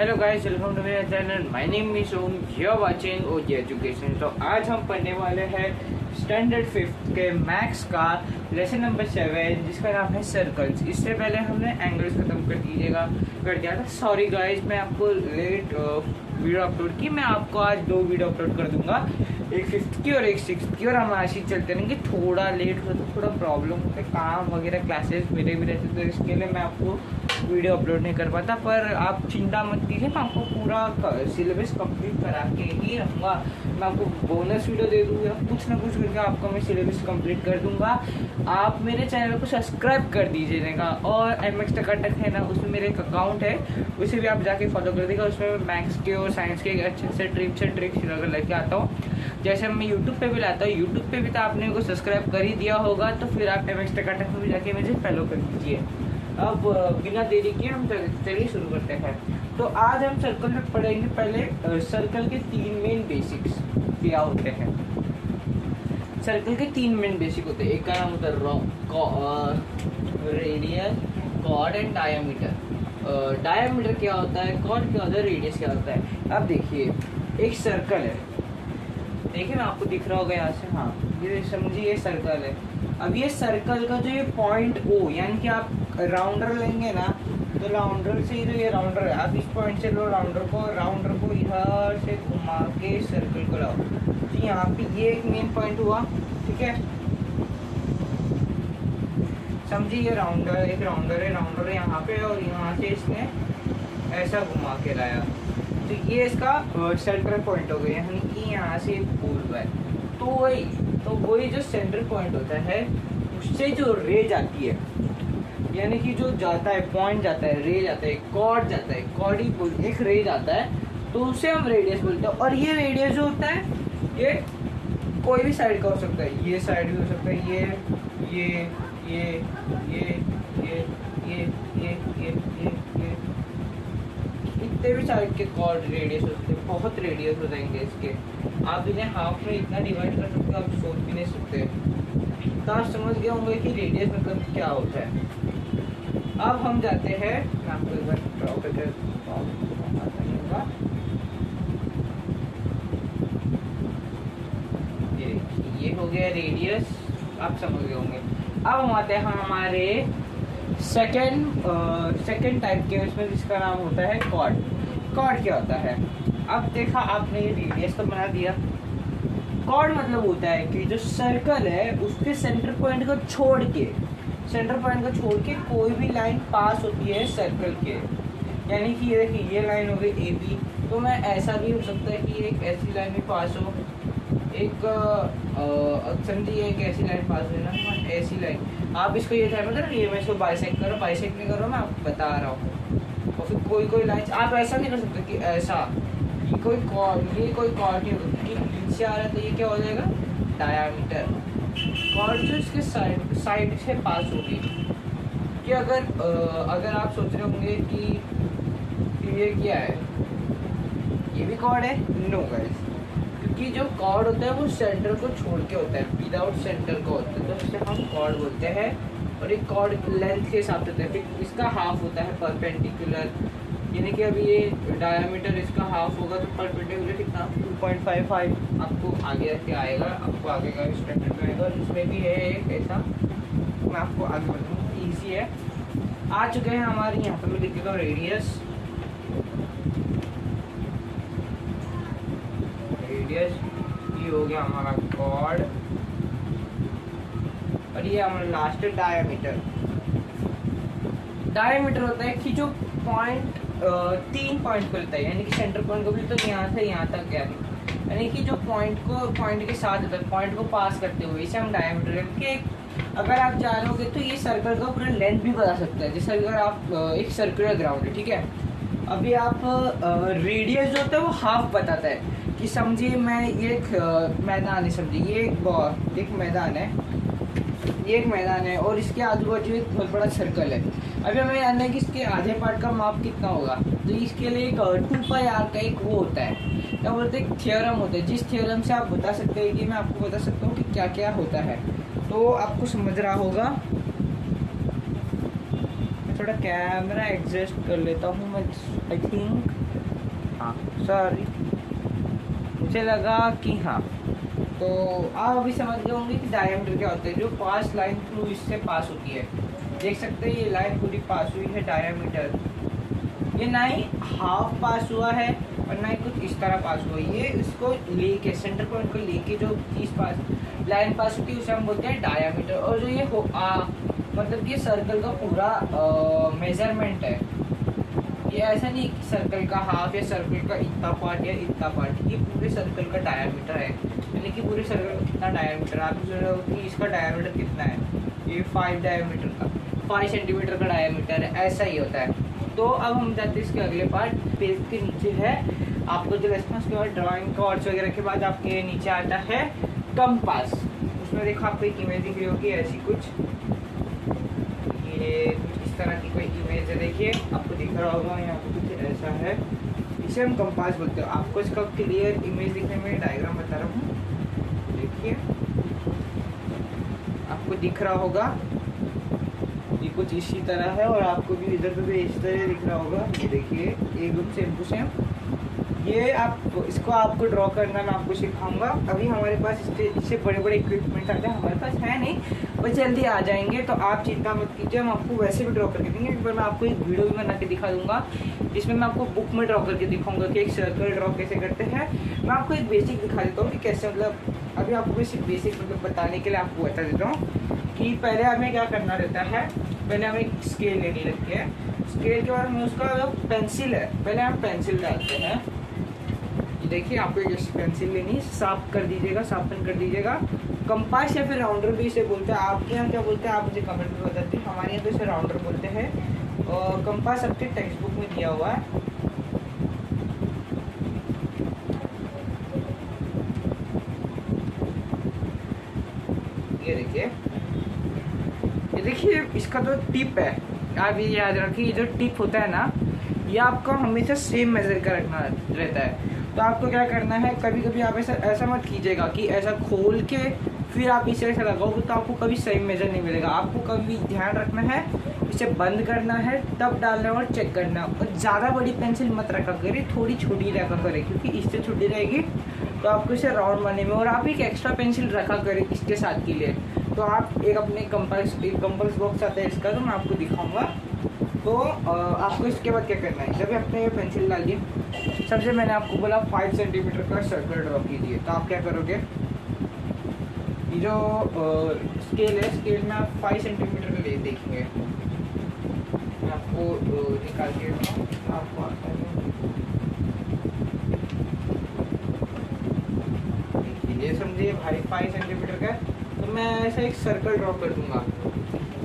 Hello guys, welcome to मेरा channel. My name is Om, you are watching OG education. तो आज हम पढ़ने वाले हैं स्टैंडर्ड 5th के मैथ्स का लेसन नंबर 7, जिसका नाम है सर्कल्स। इससे पहले हमने एंगल्स खत्म कर दिया था। सॉरी गाइस, मैं आपको लेट वीडियो अपलोड की। मैं आपको आज 2 वीडियो अपलोड कर दूंगा, एक 5th की और एक 6th की, और हम ऐसे ही चलते रहेंगे। थोड़ा लेट हो तो थोड़ा प्रॉब्लम होता है, काम वगैरह क्लासेस मेरे भी रहते, तो इसके लिए मैं आपको वीडियो अपलोड नहीं कर पाता। पर आप चिंता मत कीजिए, मैं आपको पूरा सिलेबस कंप्लीट करा के ही रहूँगा। मैं आपको बोनस वीडियो दे दूँगा, कुछ ना कुछ करके आपको मैं सिलेबस कंप्लीट कर दूँगा। आप मेरे चैनल को सब्सक्राइब कर दीजिएगा, और MX टकाटक है ना, उसमें मेरे एक अकाउंट है, उसे भी आप जाके फॉलो कर दीजिएगा। उसमें मैं मैथ्स के और साइंस के अच्छे से ट्रिक्स लेके आता हूँ, जैसे मैं यूट्यूब पे भी लाता हूँ। यूट्यूब पे भी तो आपने को सब्सक्राइब कर ही दिया होगा, तो फिर आप MX टकाटक में भी जाके मुझे फॉलो कर दीजिए। अब बिना देरी किए हम चलिए शुरू करते हैं। तो आज हम सर्कल में पढ़ेंगे। पहले सर्कल के 3 मेन बेसिक्स क्या होते हैं। सर्कल के 3 मेन बेसिक होते हैं। एक का नाम होता है radius, chord and diameter. Diameter क्या होता है, कॉर्ड क्या होता है, रेडियस क्या होता है। अब देखिए, एक सर्कल है, देखिए ना, आपको दिख रहा होगा यहाँ से। हाँ, ये समझिए, ये सर्कल है। अब ये सर्कल का जो ये पॉइंट O, यानी कि आप राउंडर लेंगे ना, तो राउंडर से जो ये राउंडर है, आप इस पॉइंट से लो राउंडर को इधर से घुमा के सर्कल को लाओ, तो यहाँ पे ये एक मेन पॉइंट हुआ। ठीक है, समझिए, ये एक राउंडर है यहाँ पे, और यहाँ से इसने ऐसा घुमा के लाया, तो ये इसका सेंट्रल पॉइंट हो गया, यानी कि यहाँ से बोल रहा है। तो वही जो सेंट्रल पॉइंट होता है, उससे जो रे जाती है, यानी कि जो जाता है, पॉइंट जाता है, रे जाता है, कॉर्ड जाता है, कॉर्ड ही बोलते, एक रे जाता है, तो उसे हम रेडियस बोलते हैं। और ये रेडियस जो होता है, ये कोई भी साइड का हो सकता है, ये साइड भी हो सकता है, ये इतने भी साइड के कॉर्ड रेडियस हो सकते हैं, बहुत रेडियस हो जाएंगे इसके। आप इन्हें हाफ में इतना डिवाइड कर सकते हो, आप सोच भी नहीं सकते। तो आप समझ गए होंगे कि रेडियस मतलब क्या होता है। अब हम जाते हैं, मैं आपको एक बार ड्रॉ करके ये हो गया रेडियस, आप समझ गए होंगे। अब हम आते हैं हमारे सेकेंड टाइप के, उसमें जिसका नाम होता है कॉर्ड। कॉर्ड क्या होता है। अब देखा आपने, ये रेडियस तो बना दिया। कॉर्ड मतलब होता है कि जो सर्कल है, उसके सेंटर पॉइंट को छोड़ के कोई भी लाइन पास होती है सर्कल के, यानी कि ये देखिए, ये लाइन हो गई AB, तो मैं ऐसा भी हो सकता है कि एक ऐसी लाइन भी पास हो, एक समझिए एक ऐसी लाइन पास हो ना, ऐसी लाइन। आप इसको ये था मतलब, ये मैं इसको बाइसेक्ट नहीं करो, मैं आपको बता रहा हूँ। और फिर कोई लाइन आप ऐसा नहीं कर सकते कि ऐसा, ये कोई कॉर्ड नहीं होता कि नीचे आ रहा है, तो ये क्या हो जाएगा, डायामीटर। कॉर्ड जो इसके साइड से पास होगी, कि अगर आप सोच रहे होंगे कि ये क्या है, ये भी कॉर्ड है, नो गाइस, क्योंकि जो कॉर्ड होता है वो सेंटर को छोड़ के होता है, विदाउट सेंटर का होता है, तो इसे हम कॉर्ड बोलते हैं। और एक कॉर्ड लेंथ के हिसाब से होता है, फिर इसका हाफ होता है परपेंडिकुलर, यानी कि अभी ये डायमीटर इसका हाफ होगा, तो परपेंडिकुलर कितना 2.55 आपको आगे रख के आएगा, आपको आगे का स्टैंडर्ड में आएगा। और इसमें भी है एक ऐसा, मैं आपको आगे बताऊँ, ईजी है। आ चुके हैं हमारे यहाँ पर, मैं लिख देता हूँ रेडियस। ये हो गया हमारा कॉर्ड, और ये हमारा लास्ट है डायमीटर। डायमीटर होता है कि जो पॉइंट 3 पॉइंट को लेता है, यानी कि सेंटर पॉइंट को भी, तो यहाँ से यहाँ तक गया, यानी कि जो पॉइंट के साथ होता है, पॉइंट को पास करते हुए, इसे हम डायमीटर है। कि अगर आप जानोगे तो ये सर्कल का पूरा लेंथ भी बता सकता है। जैसे अगर आप एक सर्कुलर ग्राउंड है, ठीक है, अभी आप रेडियस जो होता है वो हाफ बताता है, कि समझिए मैं ये एक मैदान है, समझिए ये एक मैदान है, ये एक मैदान है, और इसके आजू बाजू एक बहुत बड़ा सर्कल है। अभी हमें जानना है कि इसके आधे पार्ट का माप कितना होगा, तो इसके लिए एक 2πr का एक वो होता है, क्या बोलते हैं, थ्योरम होता है, जिस थ्योरम से आप बता सकते हैं कि मैं आपको बता सकता हूँ कि क्या क्या होता है। तो आपको समझ रहा होगा, थोड़ा कैमरा एडजस्ट कर लेता हूँ मैं, आई थिंक। हाँ सॉरी, मुझे लगा कि हाँ। तो आप अभी समझ गए होंगे कि डायमीटर क्या होता है। जो पास लाइन थ्रू इससे पास होती है, देख सकते हैं ये लाइन पूरी पास हुई है डायमीटर। ये ना ही हाफ पास हुआ है और ना ही कुछ इस तरह पास हुआ है। ये इसको लेके सेंटर पॉइंट को लेके जो चीज़ पास लाइन पास होती है उसे हम बोलते हैं डायमीटर। और जो ये मतलब कि सर्कल का पूरा मेजरमेंट है। ये ऐसा नहीं कि सर्कल का हाफ या सर्कल का इतना पार्ट या इतना पार्ट, ये पूरे सर्कल का डायमीटर है। यानी कि पूरे सर्कल का कितना डायमीटर, आप सोच रहे हो कि इसका डायमीटर कितना है, ये 5 डायमीटर का 5 सेंटीमीटर का डायमीटर है, ऐसा ही होता है। तो अब हम जाते हैं इसके अगले पार्ट। पेज के नीचे है आपको जो लेसन, उसके बाद ड्राइंग कार्ड्स वगैरह के बाद आपके नीचे आता है कंपास। उसमें देखो आपको एक इमेज दिख रही होगी ऐसी कुछ, ये कुछ इस तरह की कोई इमेज है। देखिए आपको दिख रहा होगा यहाँ पे कुछ ऐसा है, इसे हम कंपास बोलते हैं। आपको इसका क्लियर इमेज दिखने में डायग्राम बता रहा हूँ, देखिए आपको दिख रहा होगा ये कुछ इसी तरह है। और आपको भी इधर पे भी इस तरह दिख रहा होगा, ये देखिए एकदम सेम टू सेम। ये आप इसको आपको ड्रॉ करना मैं आपको सिखाऊंगा। अभी हमारे पास इससे बड़े बड़े इक्विपमेंट आते हैं, हमारे पास है नहीं, बस जल्दी आ जाएंगे। तो आप चिंता मत कीजिए, हम आपको वैसे भी ड्रॉ करके देंगे। एक बार मैं आपको एक वीडियो भी बना के दिखा दूंगा जिसमें मैं आपको बुक में ड्रॉ करके दिखाऊंगा कि एक सर्कल ड्रॉ कैसे करते हैं। मैं आपको एक बेसिक दिखा देता हूँ कि कैसे, मतलब अभी आपको बेसिक मतलब बताने के लिए आपको बता देता हूँ कि पहले हमें क्या करना रहता है। पहले हमें एक स्केल लेनी रहती है, स्केल के बाद हमें उसका जो पेंसिल है, पहले हम पेंसिल डालते हैं। देखिए आपको एक पेंसिल लेनी, साफ कर दीजिएगा, साफन कर दीजिएगा। कंपास या फिर राउंडर भी इसे बोलते हैं, आपके यहाँ क्या बोलते हैं आप मुझे कमेंट में बताते हैं। हमारे यहाँ तो इसे राउंडर बोलते हैं। और कंपास आपके टेक्स्ट बुक में दिया हुआ है। ये देखिए इसका जो टिप है, आप ये याद रखिए, ये जो टिप होता है ना, ये आपको हमेशा सेम मेजर का रखना रहता है। तो आपको क्या करना है, कभी कभी आप ऐसा मत कीजिएगा कि ऐसा खोल के फिर आप इसे ऐसा लगाओगे तो आपको कभी सही मेजर नहीं मिलेगा। आपको कभी ध्यान रखना है, इसे बंद करना है, तब डालना है और चेक करना है। और ज़्यादा बड़ी पेंसिल मत रखा करें, थोड़ी छोटी रखा करें, क्योंकि इससे छोटी रहेगी तो आपको इसे राउंड बनाने में। और आप एक एक्स्ट्रा पेंसिल रखा करें इसके साथ के लिए। तो आप एक अपने कंपास बॉक्स आता है इसका, तो मैं आपको दिखाऊंगा। तो आपको इसके बाद क्या करना है, जब आपने ये पेंसिल डालिए, सबसे मैंने आपको बोला 5 सेंटीमीटर का सर्कल ड्रॉ कीजिए। तो आप क्या करोगे, ये जो स्केल है, स्केल में आप 5 सेंटीमीटर का ले देखेंगे। मैं आपको निकाल के आपको आता है, ये समझिए भाई 5 सेंटीमीटर का। तो मैं ऐसा एक सर्कल ड्रॉ कर दूंगा,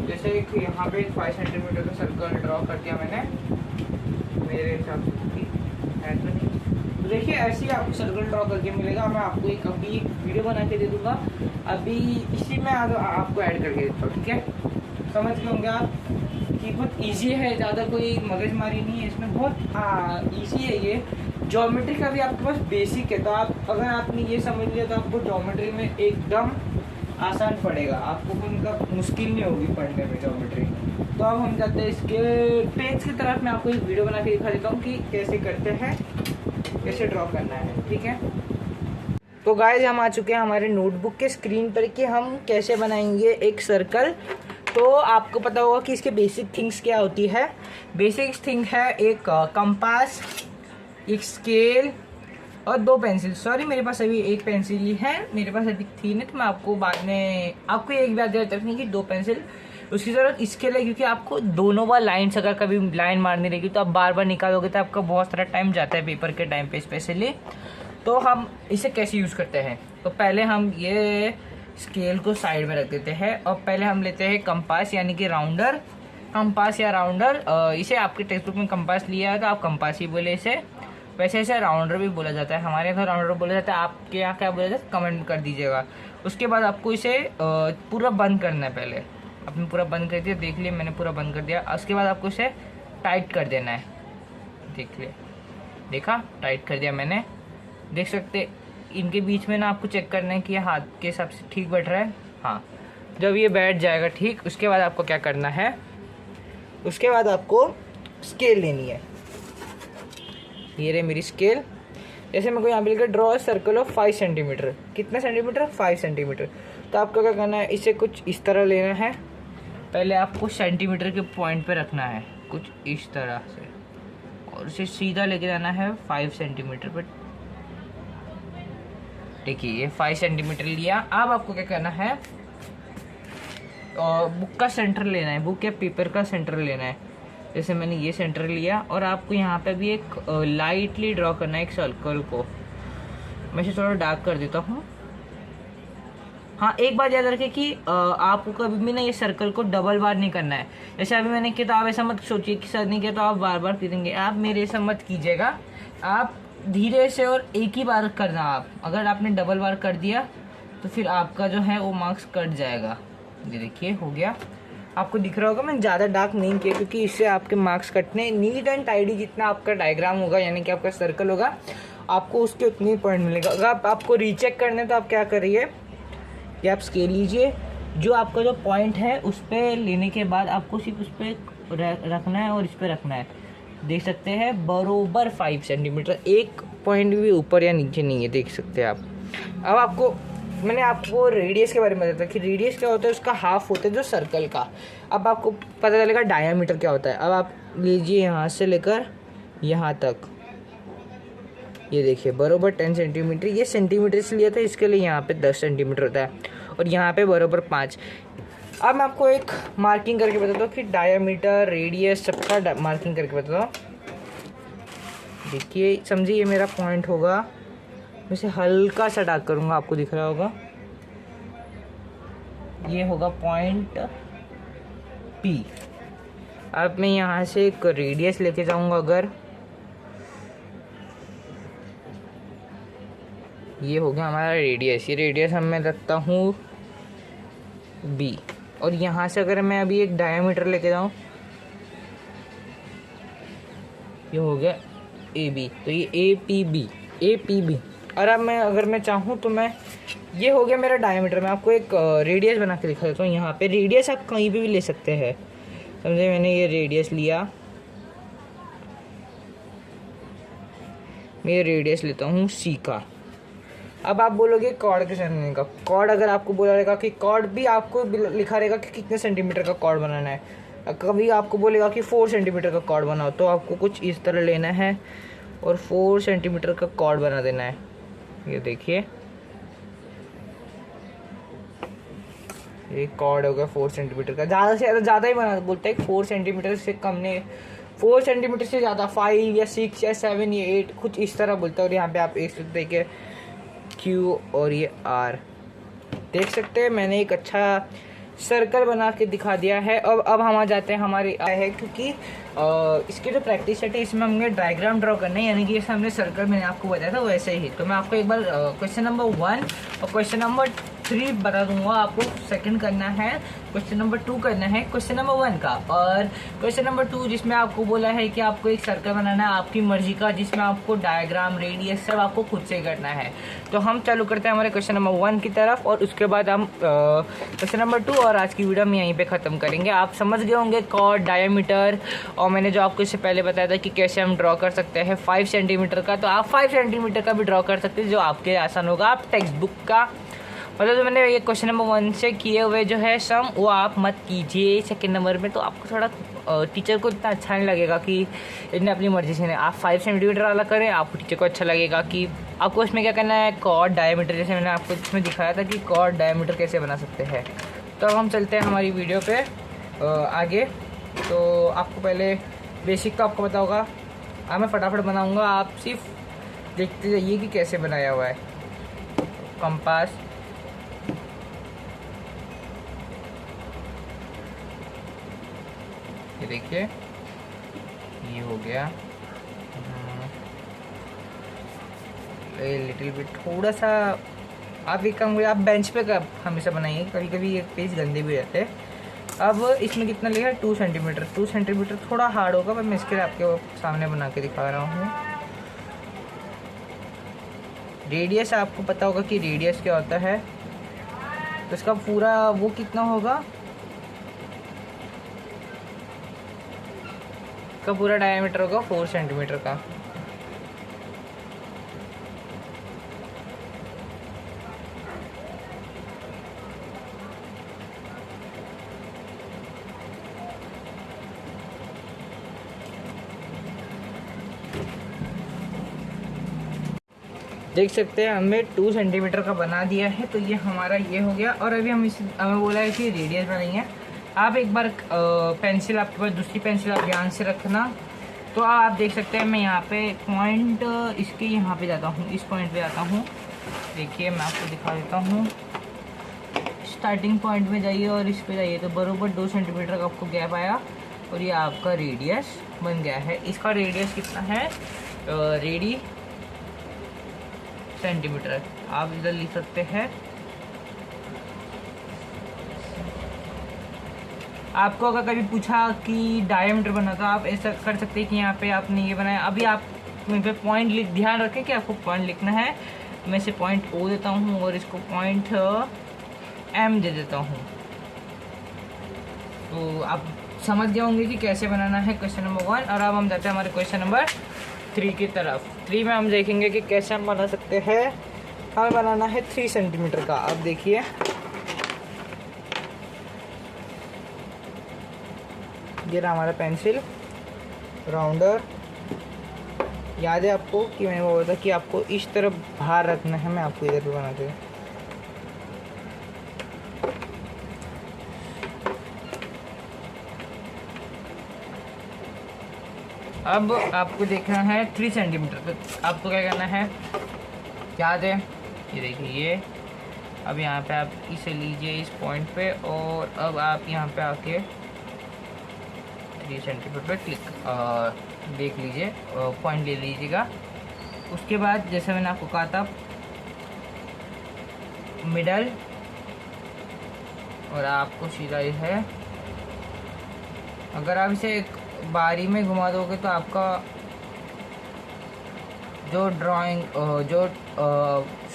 जैसे एक यहाँ पे 5 सेंटीमीटर का सर्कल ड्रॉ कर दिया मैंने, मेरे हिसाब से है तो नहीं। तो देखिए ऐसे ही आपको सर्कल ड्रॉ करके मिलेगा। मैं आपको एक अभी वीडियो बना के दे दूँगा, अभी इसी में आपको ऐड करके देता हूँ, ठीक है। समझ गए होंगे आप कि बहुत ईजी है, ज़्यादा कोई मगजमारी नहीं है इसमें, बहुत ईजी है ये। ज्योमेट्री का भी आपके पास बेसिक है, तो आप अगर आपने ये समझ लिया तो आपको ज्योमेट्री में एकदम आसान पड़ेगा, आपको उनका मुश्किल नहीं होगी पढ़ने में ज्योमेट्री। तो अब हम जाते हैं इसके पेज की तरफ। मैं आपको एक वीडियो बना के दिखा देता हूँ कि कैसे करते हैं, कैसे ड्रॉ करना है, ठीक है। तो गाइस हम आ चुके हैं हमारे नोटबुक के स्क्रीन पर कि हम कैसे बनाएंगे एक सर्कल। तो आपको पता होगा कि इसके बेसिक थिंग्स क्या होती है। बेसिक थिंग है एक कंपास, एक स्केल और 2 पेंसिल। सॉरी मेरे पास अभी एक पेंसिल ही है, मेरे पास अभी 3 है, तो मैं आपको बाद में आपको एक बात याद रखनी कि 2 पेंसिल उसकी ज़रूरत इसके लिए, क्योंकि आपको दोनों बार लाइन्स, अगर कभी लाइन मारनी रहेगी तो आप बार बार निकालोगे तो आपका बहुत सारा टाइम जाता है पेपर के टाइम पे स्पेशली। तो हम इसे कैसे यूज़ करते हैं, तो पहले हम ये स्केल को साइड में रख देते हैं और पहले हम लेते हैं कंपास यानी कि राउंडर। कंपास या राउंडर, इसे आपके टेक्स्ट बुक में कंपास लिया है तो आप कंपास ही बोले इसे, वैसे इसे राउंडर भी बोला जाता है, हमारे यहाँ राउंडर बोला जाता है, आपके यहाँ क्या बोला जाता है कमेंट कर दीजिएगा। उसके बाद आपको इसे पूरा बंद करना है। पहले आपने पूरा बंद कर दिया, देख लिया मैंने पूरा बंद कर दिया। उसके बाद आपको इसे टाइट कर देना है, देख लिया, देखा टाइट कर दिया मैंने। देख सकते इनके बीच में ना आपको चेक करना है कि ये हाथ के हिसाब से ठीक बैठ रहा है। हाँ, जब ये बैठ जाएगा ठीक, उसके बाद आपको क्या करना है, उसके बाद आपको स्केल लेनी है। ये रही मेरी स्केल। जैसे मेरे को यहाँ पे लिखा ड्रॉ सर्कल ऑफ 5 सेंटीमीटर। कितना सेंटीमीटर? 5 सेंटीमीटर। तो आपको क्या करना है, इसे कुछ इस तरह लेना है। पहले आपको सेंटीमीटर के पॉइंट पे रखना है कुछ इस तरह से, और उसे सीधा लेके जाना है 5 सेंटीमीटर पर। देखिए ये 5 सेंटीमीटर लिया। अब आपको क्या करना है, बुक का सेंटर लेना है, बुक या पेपर का सेंटर लेना है। जैसे मैंने ये सेंटर लिया, और आपको यहाँ पे भी एक लाइटली ड्रॉ करना है एक सर्कल को। मैं इसे थोड़ा डार्क कर देता हूँ। हाँ, एक बात याद रखें कि आपको कभी भी ना ये सर्कल को डबल बार नहीं करना है। जैसे अभी मैंने किया, तो आप ऐसा मत सोचिए कि सर ने किया तो आप बार बार करेंगे। आप मेरे ऐसा मत कीजिएगा, आप धीरे से और एक ही बार करना। आप अगर आपने डबल बार कर दिया तो फिर आपका जो है वो मार्क्स कट जाएगा। ये देखिए हो गया, आपको दिख रहा होगा मैंने ज़्यादा डार्क नहीं किया, क्योंकि इससे आपके मार्क्स कटने। नीट एंड टाइडी जितना आपका डायग्राम होगा, यानी कि आपका सर्कल होगा, आपको उसके उतने पॉइंट मिलेगा। अगर आपको रीचेक करने तो आप क्या करिए कि आप स्केल लीजिए, जो आपका जो पॉइंट है उस पर लेने के बाद आपको सिर्फ उस पर रखना है और इस पर रखना है। देख सकते हैं बरोबर 5 सेंटीमीटर, एक पॉइंट भी ऊपर या नीचे नहीं है, देख सकते हैं आप। अब आपको मैंने आपको रेडियस के बारे में बताया कि रेडियस क्या होता है, उसका हाफ होता है जो सर्कल का। अब आपको पता चलेगा डायमीटर क्या होता है। अब आप लीजिए यहाँ से लेकर यहाँ तक, ये देखिए बरोबर 10 सेंटीमीटर। ये सेंटीमीटर से लिया था, इसके लिए यहाँ पे 10 सेंटीमीटर होता है, और यहाँ पे बरोबर 5। अब मैं आपको एक मार्किंग करके बताता हूँ कि डायमीटर, रेडियस सबका मार्किंग करके बताता हूँ। देखिए समझिए, ये मेरा पॉइंट होगा। मैं इसे हल्का सा डार्क करूँगा, आपको दिख रहा होगा। ये होगा पॉइंट P। अब मैं यहाँ से एक रेडियस लेके जाऊँगा। अगर ये हो गया हमारा रेडियस, ये रेडियस हम मैं रखता हूँ B। और यहाँ से अगर मैं अभी एक डायमीटर लेके जाऊँ, ये हो गया AB। तो ये APB। और अब मैं अगर मैं चाहूँ तो मैं, ये हो गया मेरा डायमीटर। मैं आपको एक रेडियस बना के दिखा देता हूँ। यहाँ पे रेडियस आप कहीं पे भी ले सकते हैं। समझे, मैंने ये रेडियस लिया, मैं रेडियस लेता हूँ C का। अब आप बोलोगे कॉर्ड के सामने का कॉर्ड, अगर आपको बोला रहेगा कि कॉर्ड भी आपको लिखा रहेगा कि कितने सेंटीमीटर का कॉर्ड बनाना है। कभी आपको बोलेगा कि 4 सेंटीमीटर का कॉर्ड बनाओ, तो आपको कुछ इस तरह लेना है और 4 सेंटीमीटर का कॉर्ड बना देना है। ये देखिए ये कॉर्ड होगा 4 सेंटीमीटर का। ज़्यादा से ज़्यादा ही बना बोलता है, 4 सेंटीमीटर से कम नहीं, 4 सेंटीमीटर से ज़्यादा 5 या 6 या 7 या 8 कुछ इस तरह बोलता है। और यहाँ पे आप एक देखिए Q और ये R देख सकते हैं। मैंने एक अच्छा सर्कल बना के दिखा दिया है। अब हम आ जाते हैं हमारे है, क्योंकि इसकी जो प्रैक्टिस सेट है इसमें हमने डायग्राम ड्रॉ करना है, यानी कि जैसे हमने सर्कल मैंने आपको बताया था वैसे ही। तो मैं आपको एक बार क्वेश्चन नंबर 1 और क्वेश्चन नंबर 3 बता दूंगा। आपको सेकंड करना है, क्वेश्चन नंबर 2 करना है क्वेश्चन नंबर 1 का, और क्वेश्चन नंबर 2 जिसमें आपको बोला है कि आपको एक सर्कल बनाना है आपकी मर्जी का, जिसमें आपको डायग्राम, रेडियस सब आपको खुद से करना है। तो हम चालू करते हैं हमारे क्वेश्चन नंबर 1 की तरफ, और उसके बाद हम क्वेश्चन नंबर 2 और आज की वीडियो हम यहीं पे ख़त्म करेंगे। आप समझ गए होंगे कॉर्ड, डायमीटर, और मैंने जो आपको इससे पहले बताया था कि कैसे हम ड्रॉ कर सकते हैं 5 सेंटीमीटर का, तो आप 5 सेंटीमीटर का भी ड्रॉ कर सकते हैं, जो आपके आसान होगा। आप टेक्स्ट बुक का मतलब जो मैंने ये क्वेश्चन नंबर 1 से किए हुए जो है सम, वो आप मत कीजिए सेकंड नंबर में। तो आपको थोड़ा टीचर को इतना अच्छा नहीं लगेगा कि इतने अपनी मर्जी से नहीं। आप 5 सेंटीमीटर वाला करें, आपको टीचर को अच्छा लगेगा कि आपको इसमें क्या करना है, कॉर्ड, डायमीटर। जैसे मैंने आपको इसमें दिखाया था कि कॉर्ड, डायमीटर कैसे बना सकते हैं। तो अब हम चलते हैं हमारी वीडियो पे आगे। तो आपको पहले बेसिक तो आपको पता होगा, मैं फटाफट बनाऊँगा, आप सिर्फ देखते जाइए कि कैसे बनाया हुआ है। कंपास, ये देखिए ये हो गया। लिटिल बिट थोड़ा सा आप एक काम करिए, आप बेंच पे का हमेशा बनाइए, कभी कभी ये पेज गंदे भी रहते हैं। अब इसमें कितना लिखा है 2 सेंटीमीटर। 2 सेंटीमीटर थोड़ा हार्ड होगा, पर मैं इसके लिए आपके सामने बना के दिखा रहा हूँ। रेडियस आपको पता होगा कि रेडियस क्या होता है, तो इसका पूरा वो कितना होगा, इसका पूरा डायमीटर होगा 4 सेंटीमीटर का। देख सकते हैं हमने 2 सेंटीमीटर का बना दिया है। तो ये हमारा ये हो गया। और अभी हमें बोला है कि रेडियस बनानी है। आप एक बार पेंसिल, आपके पास दूसरी पेंसिल, आप ध्यान से रखना। तो आप देख सकते हैं मैं यहाँ पे पॉइंट इसके यहाँ पे जाता हूँ, इस पॉइंट पे जाता हूँ। देखिए मैं आपको दिखा देता हूँ। स्टार्टिंग पॉइंट में जाइए और इस पे जाइए तो बराबर 2 सेंटीमीटर का आपको गैप आया और ये आपका रेडियस बन गया है। इसका रेडियस कितना है, रेडी सेंटीमीटर आप इधर लिख सकते हैं। आपको अगर कभी पूछा कि डायमीटर बना तो आप ऐसा कर सकते हैं कि यहाँ पे आपने ये बनाया। अभी आप यहाँ पे पॉइंट ध्यान रखें कि आपको पॉइंट लिखना है। मैं इसे पॉइंट ओ देता हूँ और इसको पॉइंट एम दे देता हूँ। तो आप समझ गए होंगे कि कैसे बनाना है क्वेश्चन नंबर 1। और अब हम जाते हैं हमारे क्वेश्चन नंबर 3 की तरफ। 3 में हम देखेंगे कि कैसे हम बना सकते हैं। हमें बनाना है 3 सेंटीमीटर का। अब देखिए ये रहा हमारा पेंसिल राउंडर। याद है आपको कि मैंने बोला था कि आपको इस तरफ बाहर रखना है। मैं आपको इधर पे बना दूँ। अब आपको देखना है 3 सेंटीमीटर। तो आपको क्या करना है, याद है, ये देखिए ये। अब यहाँ पे आप इसे लीजिए इस पॉइंट पे और अब आप यहाँ पे आके 3 सेंटीमीटर पे क्लिक देख लीजिए, पॉइंट ले लीजिएगा। उसके बाद जैसे मैंने आपको कहा था मिडल, और आपको सीधा ये है। अगर आप इसे एक बारी में घुमा दोगे तो आपका जो ड्राइंग जो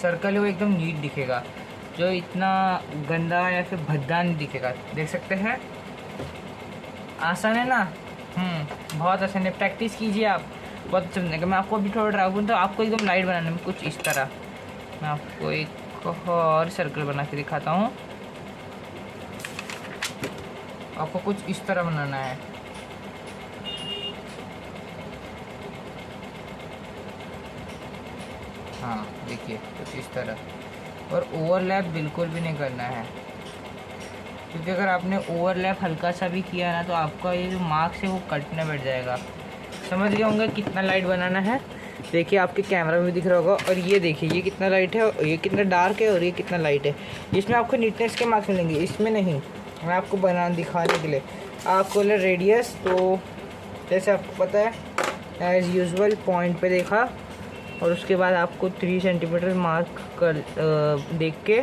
सर्कल है वो एकदम नीट दिखेगा, जो इतना गंदा या फिर भद्दा नहीं दिखेगा। देख सकते हैं, आसान है ना। बहुत आसान है, प्रैक्टिस कीजिए आप, बहुत समझने का। मैं आपको अभी थोड़ा ड्राइव करूँ तो आपको एकदम लाइट बनाने में कुछ इस तरह। मैं आपको एक और सर्कल बना के दिखाता हूँ। आपको कुछ इस तरह बनाना है। हाँ देखिए कुछ इस तरह, और ओवरलैप बिल्कुल भी नहीं करना है, क्योंकि अगर आपने ओवरलैप हल्का सा भी किया ना तो आपका ये जो मार्क्स है वो कटने बैठ जाएगा। समझ गए होंगे कितना लाइट बनाना है। देखिए आपके कैमरा में भी दिख रहा होगा। और ये देखिए ये कितना लाइट है और ये कितना डार्क है और ये कितना लाइट है। इसमें आपको नीटनेस के मार्क्स मिलेंगे, इसमें नहीं। मैं आपको बना दिखाने के लिए आपको रेडियस, तो जैसे आपको पता है एज़ यूजुअल पॉइंट पे देखा और उसके बाद आपको 3 सेंटीमीटर मार्क कर देख के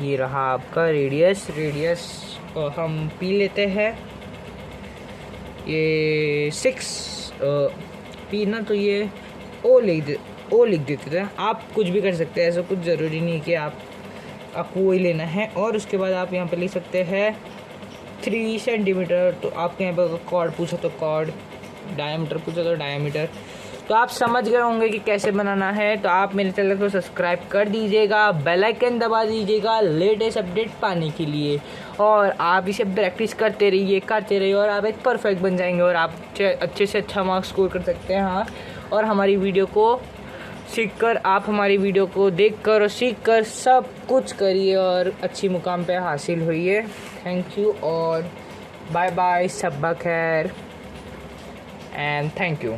ये रहा आपका रेडियस। हम पी लेते हैं ये 6 पी ना, तो ये ओ लिख देते थे। आप कुछ भी कर सकते हैं, ऐसा कुछ ज़रूरी नहीं कि आपको वही लेना है। और उसके बाद आप यहाँ पे लिख सकते हैं 3 सेंटीमीटर। तो आपके यहाँ पर कॉर्ड पूछा तो कॉर्ड, डायमीटर पूछा तो डायमीटर। तो आप समझ गए होंगे कि कैसे बनाना है। तो आप मेरे चैनल को सब्सक्राइब कर दीजिएगा, बेल आइकन दबा दीजिएगा लेटेस्ट अपडेट पाने के लिए। और आप इसे प्रैक्टिस करते रहिए और आप एक परफेक्ट बन जाएंगे और आप अच्छे से अच्छा मार्क्स स्कोर कर सकते हैं। हाँ, और हमारी वीडियो को सीखकर, आप हमारी वीडियो को देखकर और सीखकर सब कुछ करिए और अच्छी मुकाम पे हासिल होइए। थैंक यू और बाय बाय, सब्बा खैर एंड थैंक यू।